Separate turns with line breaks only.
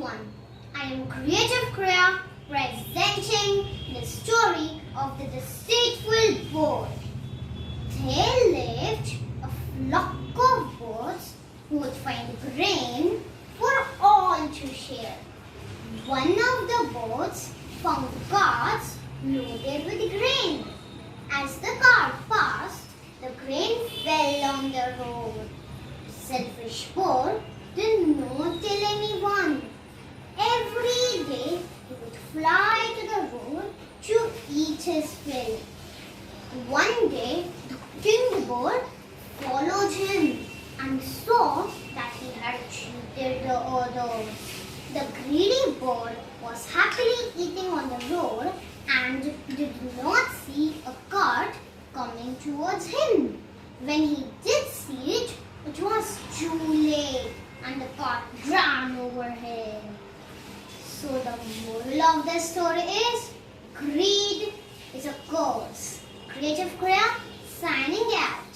everyone, I am Creative Crea presenting the story of the Deceitful bird. There lived a flock of birds who would find grain for all to share. One of the birds found carts loaded with grain. As the cart passed, the grain fell on the road. The selfish bird did not tell anyone. Every day he would fly to the road to eat his fill. One day the king bird followed him and saw that he had cheated the others. The greedy bird was happily eating on the road and did not see a cart coming towards him. When he did see it, it was too late and the cart ran over him. So the moral of the story is, greed is a curse. Creative Crea signing out.